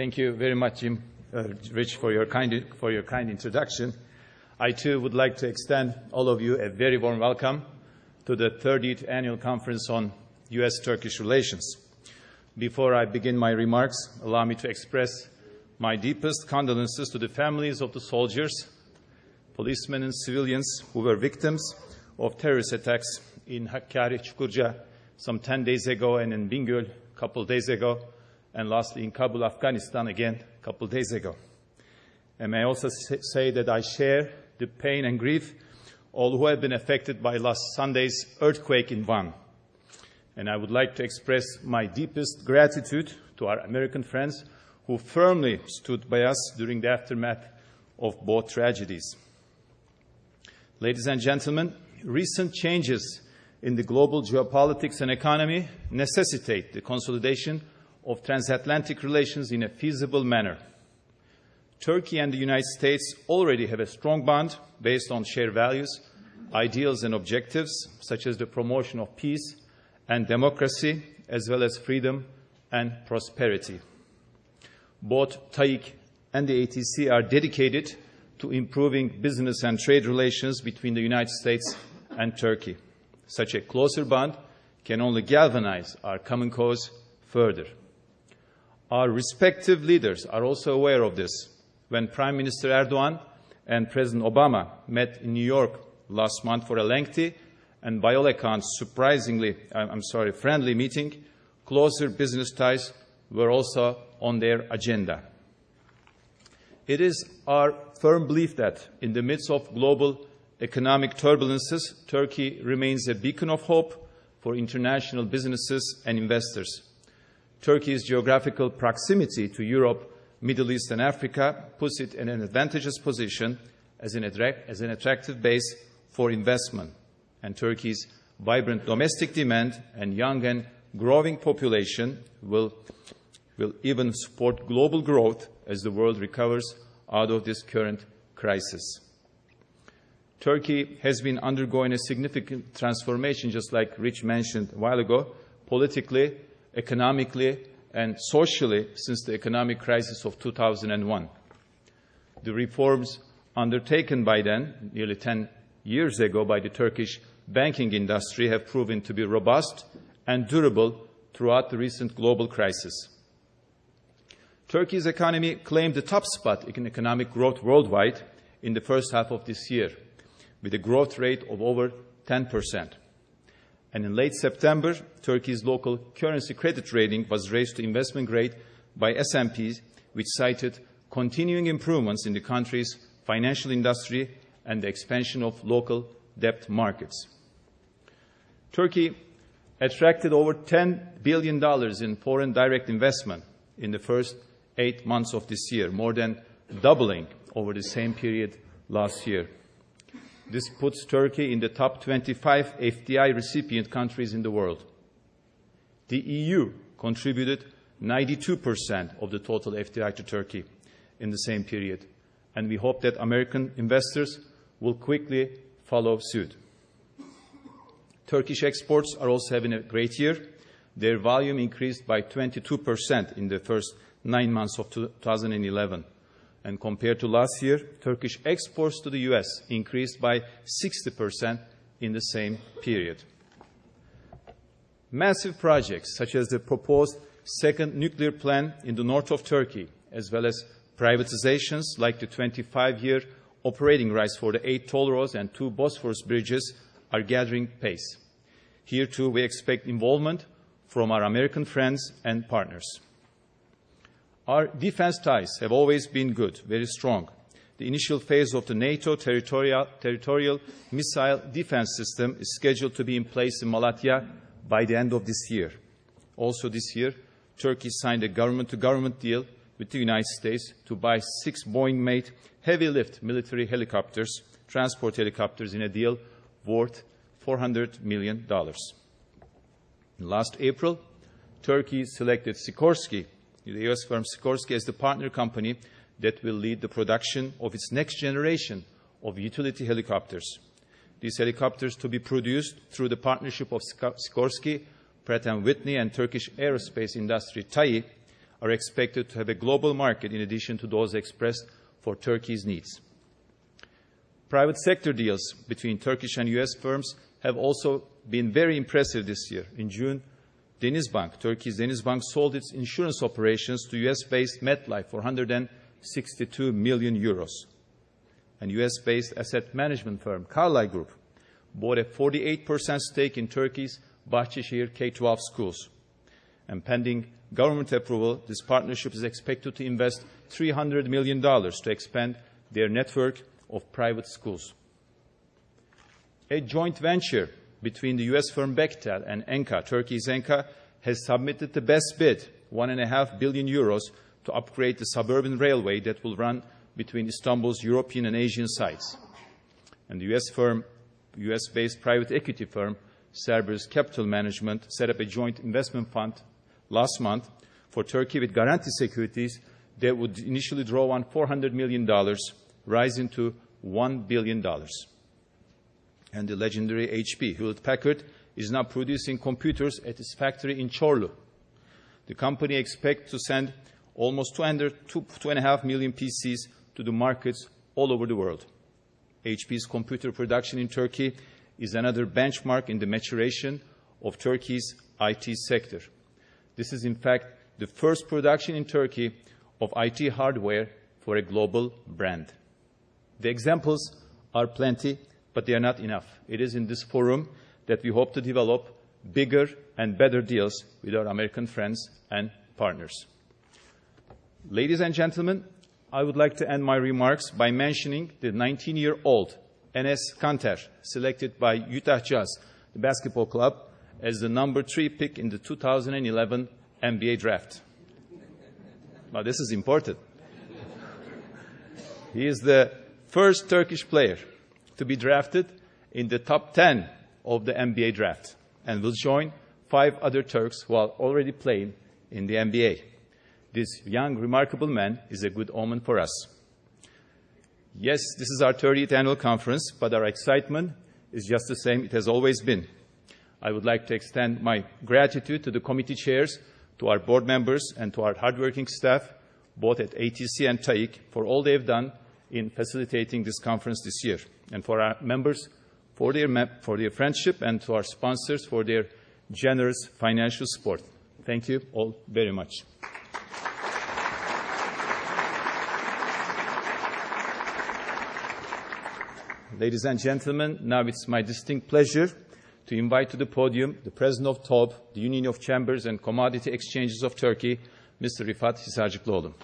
Thank you very much, Jim, Rich, for your kind introduction. I, too, would like to extend all of you a very warm welcome to the 30th Annual Conference on U.S.-Turkish Relations. Before I begin my remarks, allow me to express my deepest condolences to the families of the soldiers, policemen and civilians who were victims of terrorist attacks in Hakkari, Çukurca some 10 days ago, and in Bingöl a couple of days ago, and lastly in Kabul, Afghanistan again a couple of days ago. And may I also say that I share the pain and grief all who have been affected by last Sunday's earthquake in Van. And I would like to express my deepest gratitude to our American friends who firmly stood by us during the aftermath of both tragedies. Ladies and gentlemen, recent changes in the global geopolitics and economy necessitate the consolidation of transatlantic relations in a feasible manner. Turkey and the United States already have a strong bond based on shared values, ideals and objectives, such as the promotion of peace and democracy, as well as freedom and prosperity. Both TAİK and the ATC are dedicated to improving business and trade relations between the United States and Turkey. Such a closer bond can only galvanize our common cause further. Our respective leaders are also aware of this. When Prime Minister Erdogan and President Obama met in New York last month for a lengthy and, by all accounts, friendly meeting, closer business ties were also on their agenda. It is our firm belief that in the midst of global economic turbulences, Turkey remains a beacon of hope for international businesses and investors. Turkey's geographical proximity to Europe, Middle East and Africa puts it in an advantageous position as an attractive base for investment. And Turkey's vibrant domestic demand and young and growing population will even support global growth as the world recovers out of this current crisis. Turkey has been undergoing a significant transformation, just like Rich mentioned a while ago, politically, economically, and socially since the economic crisis of 2001. The reforms undertaken by then, nearly 10 years ago, by the Turkish banking industry have proven to be robust and durable throughout the recent global crisis. Turkey's economy claimed the top spot in economic growth worldwide in the first half of this year, with a growth rate of over 10%. And in late September, Turkey's local currency credit rating was raised to investment grade by S&P, which cited continuing improvements in the country's financial industry and the expansion of local debt markets. Turkey attracted over $10 billion in foreign direct investment in the first 8 months of this year, more than doubling over the same period last year. This puts Turkey in the top 25 FDI recipient countries in the world. The EU contributed 92% of the total FDI to Turkey in the same period, and we hope that American investors will quickly follow suit. Turkish exports are also having a great year. Their volume increased by 22% in the first 9 months of 2011. And compared to last year, Turkish exports to the U.S. increased by 60% in the same period. Massive projects, such as the proposed second nuclear plant in the north of Turkey, as well as privatizations like the 25-year operating rights for the 8 toll roads and 2 Bosphorus bridges, are gathering pace. Here, too, we expect involvement from our American friends and partners. Our defense ties have always been good, very strong. The initial phase of the NATO territorial missile defense system is scheduled to be in place in Malatya by the end of this year. Also this year, Turkey signed a government-to-government deal with the United States to buy 6 Boeing-made heavy-lift military helicopters, transport helicopters, in a deal worth $400 million. Last April, Turkey selected Sikorsky, the U.S. firm Sikorsky, as the partner company that will lead the production of its next generation of utility helicopters. These helicopters, to be produced through the partnership of Sikorsky, Pratt & Whitney, and Turkish aerospace industry TAİ, are expected to have a global market in addition to those expressed for Turkey's needs. Private sector deals between Turkish and US firms have also been very impressive this year. In June, Turkey's Denizbank sold its insurance operations to US-based MetLife for 162 million euros. And US-based asset management firm Carlyle Group bought a 48% stake in Turkey's Bahçeşehir K-12 schools. And pending government approval, this partnership is expected to invest $300 million to expand their network of private schools. A joint venture between the US firm Bechtel and Enka, Turkey's Enka, has submitted the best bid, 1.5 billion euros, to upgrade the suburban railway that will run between Istanbul's European and Asian sites. And the US-based private equity firm Cerberus Capital Management set up a joint investment fund last month for Turkey with guarantee securities that would initially draw on $400 million, rising to $1 billion. And the legendary HP, Hewlett-Packard, is now producing computers at its factory in Çorlu. The company expects to send almost 2.5 million PCs to the markets all over the world. HP's computer production in Turkey is another benchmark in the maturation of Turkey's IT sector. This is, in fact, the first production in Turkey of IT hardware for a global brand. The examples are plenty, but they are not enough. It is in this forum that we hope to develop bigger and better deals with our American friends and partners. Ladies and gentlemen, I would like to end my remarks by mentioning the 19-year-old Enes Kanter, selected by Utah Jazz, the basketball club, as the number 3 pick in the 2011 NBA draft. Now, this is important. He is the first Turkish player to be drafted in the top 10 of the NBA draft and will join 5 other Turks who are already playing in the NBA. This young, remarkable man is a good omen for us. Yes, this is our 30th annual conference, but our excitement is just the same it has always been. I would like to extend my gratitude to the committee chairs, to our board members, and to our hardworking staff, both at ATC and TAIC, for all they have done in facilitating this conference this year, and for our members for their friendship, and to our sponsors for their generous financial support. Thank you all very much. Ladies and gentlemen, now it's my distinct pleasure to invite to the podium the President of TOB, the Union of Chambers and Commodity Exchanges of Turkey, Mr. Rifat Hisarcıklıoğlu.